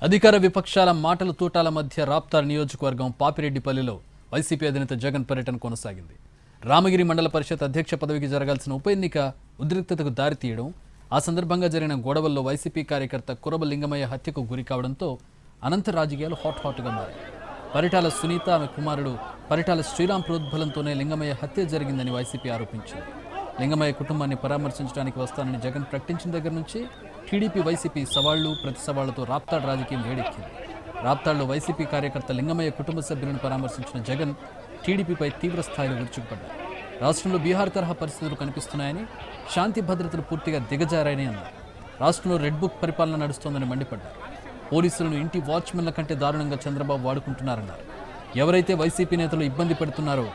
అధికార విపక్షాల మాటల తూటాల మధ్య రాప్తార్ నియోజకవర్గం పాపిరెడ్డిపల్లిలో వైసీపీ అధినేత జగన్ పర్యటన కొనసాగింది. రామగిరి మండల పరిషత్ అధ్యక్ష పదవికి జరగాల్సిన ఉప ఎన్నిక ఉద్రిక్తతకు దారితీయడం, ఆ సందర్భంగా జరిగిన గొడవల్లో వైసీపీ కార్యకర్త కురబ లింగమయ్య హత్యకు గురి కావడంతో అనంత రాజకీయాలు హాట్గా మారాయి. పరిటాల సునీత ఆమె కుమారుడు పరిటాల శ్రీరామ్ ప్రోద్బలంతోనే లింగమయ్య హత్య జరిగిందని వైసీపీ ఆరోపించింది. లింగమయ్య కుటుంబాన్ని పరామర్శించడానికి వస్తానని జగన్ ప్రకటించిన దగ్గర నుంచి టీడీపీ వైసీపీ సవాళ్లు ప్రతి సవాళ్లతో రాప్తాడ్ రాజకీయం వేడెక్కింది. రాప్తాడ్లో వైసీపీ కార్యకర్త లింగమయ్య కుటుంబ సభ్యులను పరామర్శించిన జగన్ టీడీపీపై తీవ్ర స్థాయిలో విరుచుకుపడ్డారు. రాష్ట్రంలో బీహార్ తరహా పరిస్థితులు కనిపిస్తున్నాయని, శాంతి భద్రతలు పూర్తిగా దిగజారాయని అన్నారు. రాష్ట్రంలో రెడ్ బుక్ పరిపాలన నడుస్తోందని మండిపడ్డారు. పోలీసులను ఇంటి వాచ్మెన్ల కంటే దారుణంగా చంద్రబాబు వాడుకుంటున్నారన్నారు. ఎవరైతే వైసీపీ నేతలు ఇబ్బంది పెడుతున్నారో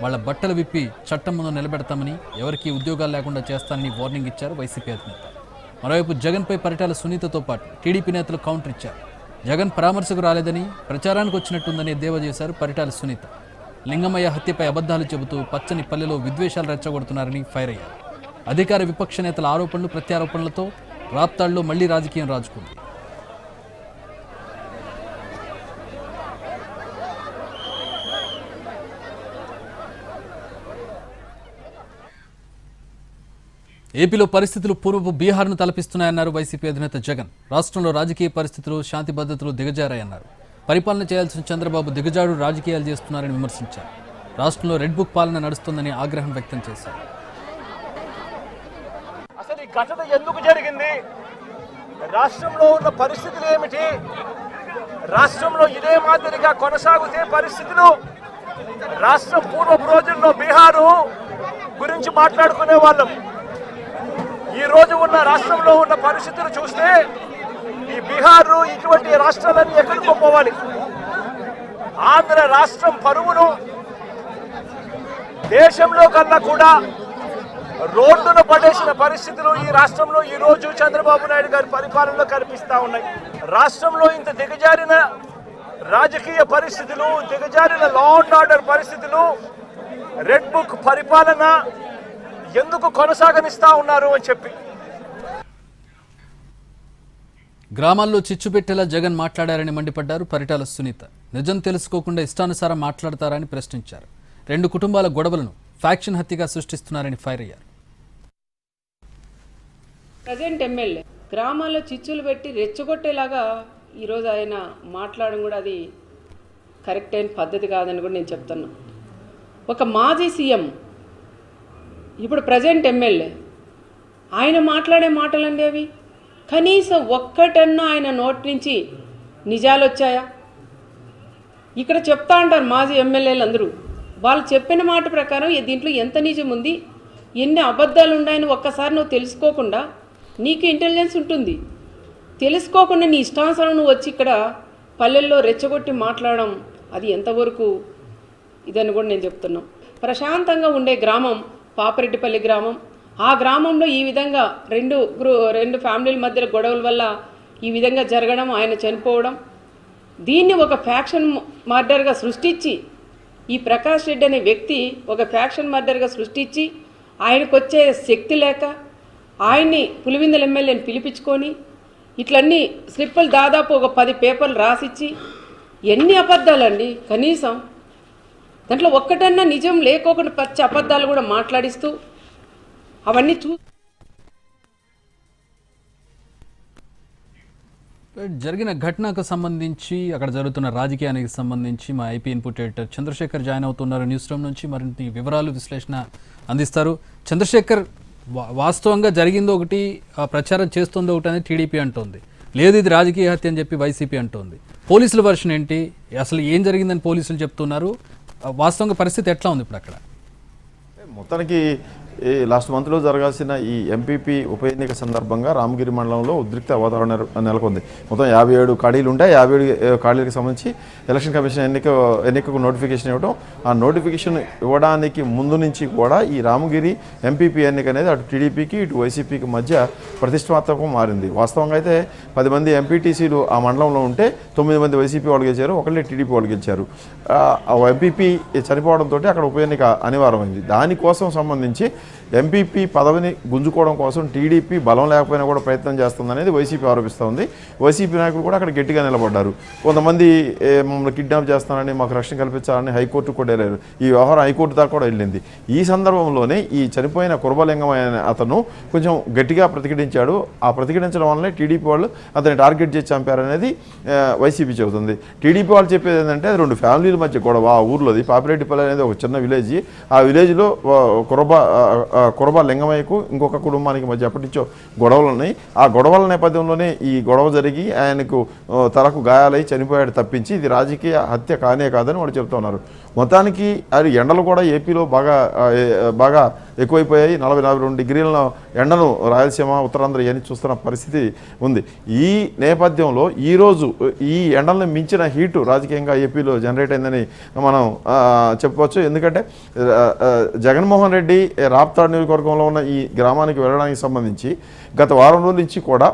వాళ్ల బట్టలు విప్పి చట్టం ముందు నిలబెడతామని, ఎవరికీ ఉద్యోగాలు లేకుండా చేస్తానని వార్నింగ్ ఇచ్చారు వైసీపీ అధినేత. మరోవైపు జగన్పై పరిటాల సునీతతో పాటు టీడీపీ నేతలు కౌంటర్ ఇచ్చారు. జగన్ పరామర్శకు రాలేదని, ప్రచారానికి వచ్చినట్టుందని ఎద్దేవా చేశారు పరిటాల సునీత. లింగమయ్య హత్యపై అబద్ధాలు చెబుతూ పచ్చని పల్లెలో విద్వేషాలు రెచ్చగొడుతున్నారని ఫైర్ అయ్యారు. అధికార విపక్ష నేతల ఆరోపణలు ప్రత్యారోపణలతో రాప్తాడ్లో మళ్లీ రాజకీయం రాజుకుంది. ఏపీలో పరిస్థితులు పూర్వపు బీహార్ను తలపిస్తున్నాయన్నారు వైసీపీ అధినేత జగన్. రాష్ట్రంలో రాజకీయ పరిస్థితులు, శాంతి భద్రతలు దిగజారాయన్నారు. పరిపాలన చేయాల్సిన చంద్రబాబు దిగజాడు రాజకీయాలు చేస్తున్నారని విమర్శించారు. రాష్ట్రంలో రెడ్ బుక్ పాలన నడుస్తోందని ఆగ్రహం వ్యక్తం చేశారు. అసలు ఈ ఘటన ఎందుకు జరిగింది, రాష్ట్రంలో ఉన్న పరిస్థితులు ఏమిటి, రాష్ట్రంలో ఇదే మాదిరిగా కొనసాగుతే పరిస్థితులు, రాష్ట్రం పూర్వపు రోజుల్లో బీహారు గురించి మాట్లాడుకునే వాళ్ళం. ఈ రోజు ఉన్న రాష్ట్రంలో ఉన్న పరిస్థితులు చూస్తే ఈ బీహారు ఇటువంటి రాష్ట్రాలన్నీ ఎక్కడికో పోవాలి. ఆంధ్ర రాష్ట్రం పరువును దేశంలో కన్నా కూడా రోడ్డున పడేసిన పరిస్థితులు ఈ రాష్ట్రంలో ఈ రోజు చంద్రబాబు నాయుడు గారి పరిపాలనలో కనిపిస్తా ఉన్నాయి. రాష్ట్రంలో ఇంత దిగజారిన రాజకీయ పరిస్థితులు, దిగజారిన లా అండ్ ఆర్డర్ పరిస్థితులు, రెడ్ బుక్ పరిపాలన ఎందుకు కొనసాగనిస్తా ఉన్నారు అని చెప్పి గ్రామాల్లో చిచ్చు పెట్టేలా జగన్ మాట్లాడారని మండిపడ్డారు పరిటాల సునీత. నిజం తెలుసుకోకుండా ఇష్టానుసారం మాట్లాడతారని ప్రశ్నించారు. రెండు కుటుంబాల గొడవలను ఫ్యాక్షన్ హత్యగా సృష్టిస్తున్నారని ఫైర్ అయ్యారు. ప్రజెంట్ ఎమ్మెల్యే గ్రామాల్లో చిచ్చులు పెట్టి రెచ్చగొట్టేలాగా ఈరోజు ఆయన మాట్లాడడం కూడా అది కరెక్ట్ అయిన పద్ధతి కాదని కూడా నేను చెప్తున్నా. ఒక మాజీ సీఎం, ఇప్పుడు ప్రజెంట్ ఎమ్మెల్యే, ఆయన మాట్లాడే మాటలండి అవి. కనీసం ఒక్కటన్నా ఆయన నోటి నుంచి నిజాలు వచ్చాయా? ఇక్కడ చెప్తా అంటారు మాజీ ఎమ్మెల్యేలు అందరూ, వాళ్ళు చెప్పిన మాట ప్రకారం దీంట్లో ఎంత నిజం ఉంది, ఎన్ని అబద్ధాలు ఉన్నాయని ఒక్కసారి నువ్వు తెలుసుకోకుండా, నీకు ఇంటెలిజెన్స్ ఉంటుంది, తెలుసుకోకుండా నీ ఇష్టానుసారం నువ్వు వచ్చి ఇక్కడ పల్లెల్లో రెచ్చగొట్టి మాట్లాడడం అది ఎంతవరకు ఇదని కూడా నేను చెప్తున్నాను. ప్రశాంతంగా ఉండే గ్రామం పాపిరెడ్డిపల్లి గ్రామం. ఆ గ్రామంలో ఈ విధంగా రెండు ఫ్యామిలీల మధ్య గొడవల వల్ల ఈ విధంగా జరగడం, ఆయన చనిపోవడం, దీన్ని ఒక ఫ్యాక్షన్ మర్డర్గా సృష్టించి, ఈ ప్రకాష్ రెడ్డి అనే వ్యక్తి ఒక ఫ్యాక్షన్ మర్డర్గా సృష్టించి, ఆయనకు వచ్చే శక్తి లేక ఆయన్ని పులివెందుల ఎమ్మెల్యేని పిలిపించుకొని ఇట్లన్నీ స్లిప్పులు దాదాపు ఒక 10 పేపర్లు రాసిచ్చి, ఎన్ని అబద్ధాలండి, కనీసం దాంట్లో ఒక్కటన్నా నిజం లేకోకుండా పచ్చి అబద్ధాలు కూడా మాట్లాడిస్తూ అవన్నీ జరిగిన ఘటనకు సంబంధించి, అక్కడ జరుగుతున్న రాజకీయానికి సంబంధించి మా IP input editor Chandrasekhar join అవుతున్నారు న్యూస్ రూమ్ నుంచి. మరిన్ని వివరాలు, విశ్లేషణ అందిస్తారు. చంద్రశేఖర్, వాస్తవంగా జరిగింది ఒకటి, ప్రచారం చేస్తుంది ఒకటి అని టీడీపీ అంటోంది, లేదు ఇది రాజకీయ హత్య అని చెప్పి వైసీపీ అంటోంది. పోలీసుల వర్షన్ ఏంటి, అసలు ఏం జరిగిందని పోలీసులు చెప్తున్నారు, వాస్తవంగా పరిస్థితి ఎట్లా ఉంది ఇప్పుడు అక్కడ? మొత్తానికి లాస్ట్ మంత్లో జరగాల్సిన ఈ ఎంపీపీ ఉప ఎన్నిక సందర్భంగా రామగిరి మండలంలో ఉద్రిక్త వాతావరణం నెలకొంది. మొత్తం 57 ఖాళీలు ఉంటాయి. 57 ఖాళీలకు సంబంధించి ఎలక్షన్ కమిషన్ ఎన్నికకు నోటిఫికేషన్ ఇవ్వడం, ఆ నోటిఫికేషన్ ఇవ్వడానికి ముందు నుంచి కూడా ఈ రామగిరి ఎంపీపీ ఎన్నిక అనేది అటు టీడీపీకి ఇటు వైసీపీకి మధ్య ప్రతిష్టాత్మకం మారింది. వాస్తవంగా అయితే 10 మంది ఎంపీటీసీలు ఆ మండలంలో ఉంటే 9 మంది వైసీపీ వాళ్ళు గెలిచారు, ఒకళ్ళే టీడీపీ వాళ్ళు గెలిచారు. ఎంపీపీ చనిపోవడంతో అక్కడ ఉప ఎన్నిక అనివార్యమైంది. దానికోసం సంబంధించి ఎంపీపీ పదవిని గుంజుకోవడం కోసం టీడీపీ బలం లేకపోయినా కూడా ప్రయత్నం చేస్తుందనేది వైసీపీ ఆరోపిస్తోంది. వైసీపీ నాయకులు కూడా అక్కడ గట్టిగా నిలబడ్డారు. కొంతమంది మమ్మల్ని కిడ్నాప్ చేస్తానని, మాకు రక్షణ కల్పించాలని హైకోర్టు కూడా వెళ్ళారు. ఈ వ్యవహారం హైకోర్టు దాకా కూడా వెళ్ళింది. ఈ సందర్భంలోనే ఈ చనిపోయిన కురబలింగం అనే అతను కొంచెం గట్టిగా ప్రతిఘటించాడు. ఆ ప్రతిఘటించడం వల్లనే టీడీపీ వాళ్ళు అతన్ని టార్గెట్ చేసి చంపారనేది వైసీపీ చెబుతుంది. టీడీపీ వాళ్ళు చెప్పేది ఏంటంటే అది 2 ఫ్యామిలీల మధ్య గొడవ. ఆ ఊర్లోది పాపిరెడ్డిపల్లి అనేది ఒక చిన్న విలేజ్. ఆ విలేజ్లో కురబ లింగమయ్యకు ఇంకొక కుటుంబానికి మధ్య ఎప్పటి నుంచో గొడవలు ఉన్నాయి. ఆ గొడవల నేపథ్యంలోనే ఈ గొడవ జరిగి ఆయనకు తలకు గాయాలై చనిపోయాడు తప్పించి ఇది రాజకీయ హత్య కానే కాదని వాళ్ళు చెప్తున్నారు. మొత్తానికి అది ఎండలు కూడా ఏపీలో బాగా ఎక్కువైపోయాయి. 40-42 డిగ్రీల ఎండను రాయలసీమ, ఉత్తరాంధ్ర ఇవన్నీ చూస్తున్న పరిస్థితి ఉంది. ఈ నేపథ్యంలో ఈరోజు ఈ ఎండలను మించిన హీటు రాజకీయంగా ఏపీలో జనరేట్ అయిందని మనం చెప్పుకోవచ్చు. ఎందుకంటే జగన్మోహన్ రెడ్డి రాప్తాడు నియోజకవర్గంలో ఉన్న ఈ గ్రామానికి వెళ్ళడానికి సంబంధించి గత వారం రోజుల నుంచి కూడా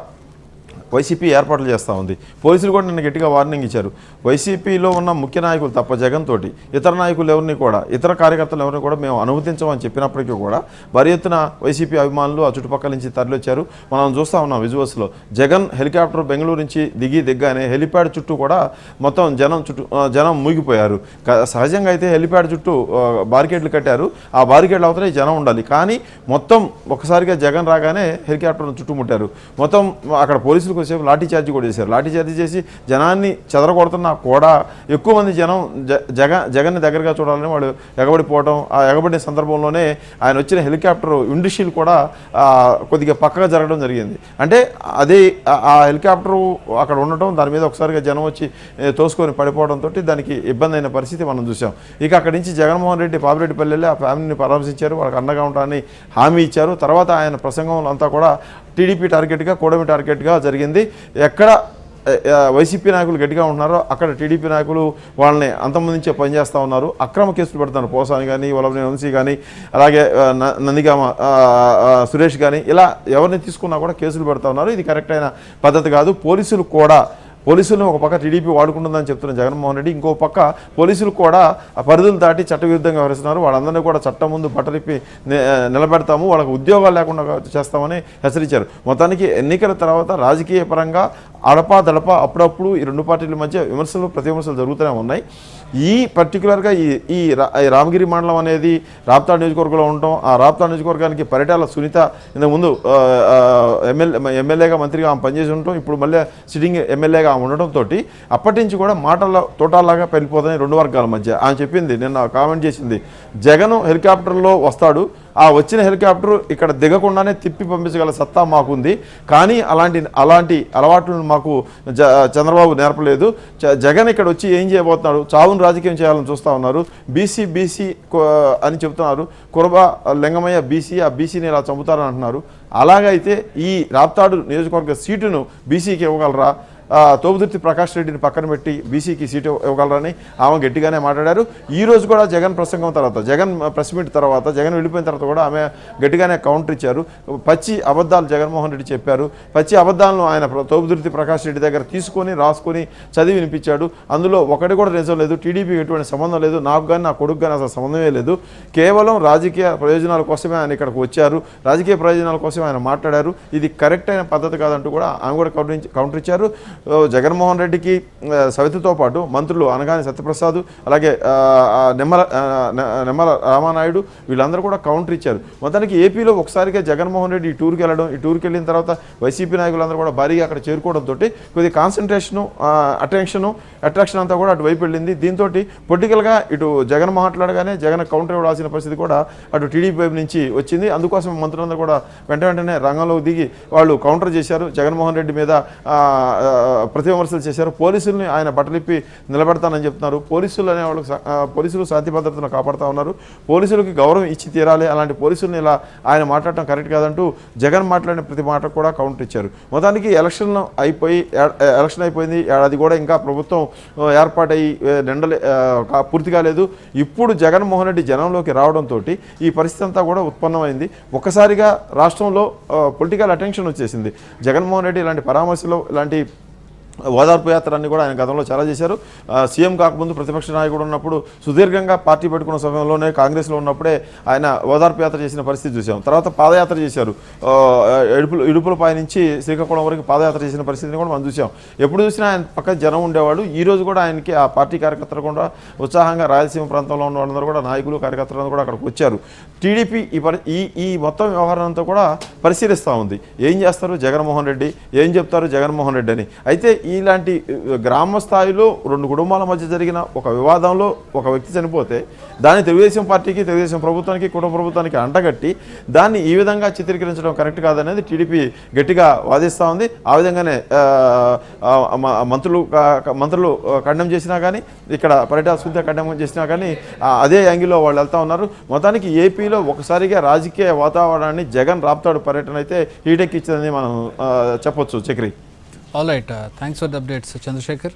వైసీపీ ఏర్పాట్లు చేస్తూ ఉంది. పోలీసులు కూడా నిన్న గట్టిగా వార్నింగ్ ఇచ్చారు. వైసీపీలో ఉన్న ముఖ్య నాయకులు తప్ప జగన్ తోటి ఇతర నాయకులు ఎవరిని కూడా, ఇతర కార్యకర్తలు ఎవరిని కూడా మేము అనుమతించమని చెప్పినప్పటికీ కూడా భారీ ఎత్తున వైసీపీ అభిమానులు ఆ చుట్టుపక్కల నుంచి తరలిచ్చారు. మనం చూస్తూ ఉన్నాం విజువల్స్లో. జగన్ హెలికాప్టర్ బెంగళూరు నుంచి దిగ్గానే హెలిప్యాడ్ చుట్టూ కూడా మొత్తం జనం మూగిపోయారు. సహజంగా అయితే హెలిప్యాడ్ చుట్టూ బారికేడ్లు కట్టారు. ఆ బారికేడ్లు అవతలే జనం ఉండాలి. కానీ మొత్తం ఒకసారిగా జగన్ రాగానే హెలికాప్టర్ను చుట్టుముట్టారు. మొత్తం అక్కడ పోలీసులు కొద్దిసేపు లాఠీ చార్జీ కూడా చేశారు. లాఠీ చార్జీ చేసి జనాన్ని చెదరగొడుతున్నా కూడా ఎక్కువ మంది జనం జగన్ని దగ్గరగా చూడాలని వాళ్ళు ఎగబడిపోవడం. ఆ ఎగబడిన సందర్భంలోనే ఆయన వచ్చిన హెలికాప్టర్ విండ్షీల్డ్ కూడా కొద్దిగా పక్కగా జరగడం జరిగింది. అంటే అదే ఆ హెలికాప్టర్ అక్కడ ఉండటం, దాని మీద ఒకసారిగా జనం వచ్చి తోసుకొని పడిపోవడంతో దానికి ఇబ్బంది అయిన పరిస్థితి మనం చూసాం. ఇక అక్కడి నుంచి జగన్మోహన్ రెడ్డి పాపిరెడ్డిపల్లి వెళ్ళి ఆ ఫ్యామిలీని పరామర్శించారు. వాళ్ళకి అండగా ఉంటారని హామీ ఇచ్చారు. తర్వాత ఆయన ప్రసంగంలో అంతా కూడా టీడీపీ టార్గెట్గా, కూటమి టార్గెట్గా జరిగింది. ఎక్కడ వైసీపీ నాయకులు గట్టిగా ఉంటున్నారో అక్కడ టీడీపీ నాయకులు వాళ్ళని అంతమందించే పనిచేస్తూ ఉన్నారు. అక్రమ కేసులు పెడుతున్నారు. పోసాని కానీ, వల్లభనేని వంశీ కానీ, అలాగే నందిగామ సురేష్ కానీ, ఇలా ఎవరిని తీసుకున్నా కూడా కేసులు పెడతా ఉన్నారు. ఇది కరెక్ట్ అయిన పద్ధతి కాదు. పోలీసులను ఒక పక్క టీడీపీ వాడుకుంటుందని చెప్తున్న జగన్మోహన్ రెడ్డి, ఇంకో పక్క పోలీసులు కూడా పరిధులు దాటి చట్టవిరుద్ధంగా వ్యవహరిస్తున్నారు. వాళ్ళందరినీ కూడా చట్టం ముందు బట్టలిప్పి నిలబెడతాము, వాళ్ళకు ఉద్యోగాలు లేకుండా చేస్తామని హెచ్చరించారు. మొత్తానికి ఎన్నికల తర్వాత రాజకీయ పరంగా అడపా అప్పుడప్పుడు ఈ 2 పార్టీల మధ్య ప్రతి విమర్శలు జరుగుతూనే ఉన్నాయి. ఈ పర్టికులర్గా ఈ రామగిరి మండలం అనేది రాప్తాడు నియోజకవర్గంలో ఉండటం, ఆ రాప్తాడు నియోజకవర్గానికి పరిటాల సునీత ఇంతకుముందు ఎమ్మెల్యేగా మంత్రిగా ఆమె పనిచేసి ఉండటం, ఇప్పుడు మళ్ళీ సిట్టింగ్ ఎమ్మెల్యేగా ఆమె ఉండటంతో అప్పటి నుంచి కూడా మాటల తోటాలాగా పెరిగిపోతాయి 2 వర్గాల మధ్య. ఆమె చెప్పింది, నిన్న కామెంట్ చేసింది, జగన్ హెలికాప్టర్లో వస్తాడు, ఆ వచ్చిన హెలికాప్టర్ ఇక్కడ దిగకుండానే తిప్పి పంపించగల సత్తా మాకుంది, కానీ అలాంటి అలవాట్లను మాకు చంద్రబాబు నేర్పలేదు. జగన్ ఇక్కడ వచ్చి ఏం చేయబోతున్నాడు, చావును రాజకీయం చేయాలని చూస్తూ ఉన్నారు. బీసీ అని చెబుతున్నారు. కురబ లింగమయ్య బీసీ, ఆ బీసీని ఇలా చంపుతారని అంటున్నారు. అలాగైతే ఈ రాప్తాడు నియోజకవర్గ సీటును బీసీకి ఇవ్వగలరా? తోపుదుర్తి ప్రకాష్ రెడ్డిని పక్కన పెట్టి బీసీకి సీటు ఇవ్వగలరని ఆమె గట్టిగానే మాట్లాడారు. ఈ రోజు కూడా జగన్ ప్రసంగం తర్వాత, జగన్ ప్రెస్ మీట్ తర్వాత, జగన్ వెళ్ళిపోయిన తర్వాత కూడా ఆమె గట్టిగానే కౌంటర్ ఇచ్చారు. పచ్చి అబద్ధాలు జగన్మోహన్ రెడ్డి చెప్పారు. పచ్చి అబద్ధాలను ఆయన తోపుదుర్తి ప్రకాష్ రెడ్డి దగ్గర తీసుకొని రాసుకొని చదివి వినిపించాడు. అందులో ఒకటి కూడా నిజం లేదు. టీడీపీకి ఎటువంటి సంబంధం లేదు. నాకు కానీ నా కొడుకు కానీ అసలు సంబంధమే లేదు. కేవలం రాజకీయ ప్రయోజనాల కోసమే ఆయన ఇక్కడికి వచ్చారు. రాజకీయ ప్రయోజనాల కోసమే ఆయన మాట్లాడారు. ఇది కరెక్ట్ అయిన పద్ధతి కాదంటూ కూడా ఆమె కూడా కౌంటర్ ఇచ్చారు. జగన్మోహన్ రెడ్డికి సవితతో పాటు మంత్రులు అనగాని సత్యప్రసాద్, అలాగే నిమ్మల రామానాయుడు, వీళ్ళందరూ కూడా కౌంటర్ ఇచ్చారు. మొత్తానికి ఏపీలో ఒకసారిగా జగన్మోహన్ రెడ్డి ఈ టూర్కి వెళ్ళడం, ఈ టూర్కి వెళ్ళిన తర్వాత వైసీపీ నాయకులందరూ కూడా భారీగా అక్కడ చేరుకోవడంతో కొద్దిగా కాన్సన్ట్రేషను, అట్రాక్షన్ అంతా కూడా అటువైపు వెళ్ళింది. దీంతో పొలిటికల్గా ఇటు జగన్ మాట్లాడగానే జగన్ కౌంటర్ ఇవ్వాల్సిన పరిస్థితి కూడా అటు టీడీపీ వైపు నుంచి వచ్చింది. అందుకోసం మంత్రులందరూ కూడా వెంటనే రంగంలోకి దిగి వాళ్ళు కౌంటర్ చేశారు. జగన్మోహన్ రెడ్డి మీద ప్రతి విమర్శలు చేశారు. పోలీసుల్ని ఆయన బట్టలిప్పి నిలబెడతానని చెప్తున్నారు. పోలీసులు శాంతి భద్రతను కాపాడుతూ ఉన్నారు. పోలీసులకి గౌరవం ఇచ్చి తీరాలి. అలాంటి పోలీసుల్ని ఇలా ఆయన మాట్లాడటం కరెక్ట్ కాదంటూ జగన్ మాట్లాడిన ప్రతి మాటకు కూడా కౌంటర్ ఇచ్చారు. మొత్తానికి ఎలక్షన్ అయిపోయింది. ఏడాది కూడా ఇంకా ప్రభుత్వం ఏర్పాటయ్యి పూర్తి కాలేదు. ఇప్పుడు జగన్మోహన్ రెడ్డి జనంలోకి రావడంతో ఈ పరిస్థితి అంతా కూడా ఉత్పన్నమైంది. ఒక్కసారిగా రాష్ట్రంలో పొలిటికల్ అటెన్షన్ వచ్చేసింది. జగన్మోహన్ రెడ్డి ఇలాంటి పరామర్శలో, ఇలాంటి ఓదార్పు యాత్రన్ని కూడా ఆయన గతంలో చాలా చేశారు. సీఎం కాకముందు ప్రతిపక్ష నాయకుడు ఉన్నప్పుడు సుదీర్ఘంగా పార్టీ పెట్టుకున్న సమయంలోనే కాంగ్రెస్లో ఉన్నప్పుడే ఆయన ఓదార్పు యాత్ర చేసిన పరిస్థితి చూసాం. తర్వాత పాదయాత్ర చేశారు, ఇడుపులపై నుంచి శ్రీకాకుళం వరకు పాదయాత్ర చేసిన పరిస్థితిని కూడా మనం చూసాం. ఎప్పుడు చూసినా ఆయన పక్కన జనం ఉండేవాడు. ఈ రోజు కూడా ఆయనకి ఆ పార్టీ కార్యకర్తలు కూడా ఉత్సాహంగా రాయలసీమ ప్రాంతంలో ఉన్న వాళ్ళందరూ కూడా నాయకులు కార్యకర్తలు కూడా అక్కడికి వచ్చారు. టీడీపీ ఈ మొత్తం వ్యవహారం అంతా కూడా పరిశీలిస్తూ ఉంది. ఏం చేస్తారు జగన్మోహన్ రెడ్డి, ఏం చెప్తారు జగన్మోహన్ రెడ్డి అని. అయితే ఇలాంటి గ్రామ స్థాయిలో 2 కుటుంబాల మధ్య జరిగిన ఒక వివాదంలో ఒక వ్యక్తి చనిపోతే దాన్ని తెలుగుదేశం పార్టీకి, తెలుగుదేశం ప్రభుత్వానికి, కుటుంబ ప్రభుత్వానికి అంటగట్టి దాన్ని ఈ విధంగా చిత్రీకరించడం కరెక్ట్ కాదనేది టీడీపీ గట్టిగా వాదిస్తూ ఉంది. ఆ విధంగానే మంత్రులు ఖండం చేసినా కానీ, ఇక్కడ పరిటాల సునీత ఖండం చేసినా కానీ అదే యాంగిల్లో వాళ్ళు వెళ్తూ ఉన్నారు. మొత్తానికి ఏపీలో ఒకసారిగా రాజకీయ వాతావరణాన్ని జగన్ రాప్తాడు పర్యటన అయితే హీటెక్కిచ్చిందని మనం చెప్పొచ్చు. Chakri. All right, thanks for the updates Chandrasekhar.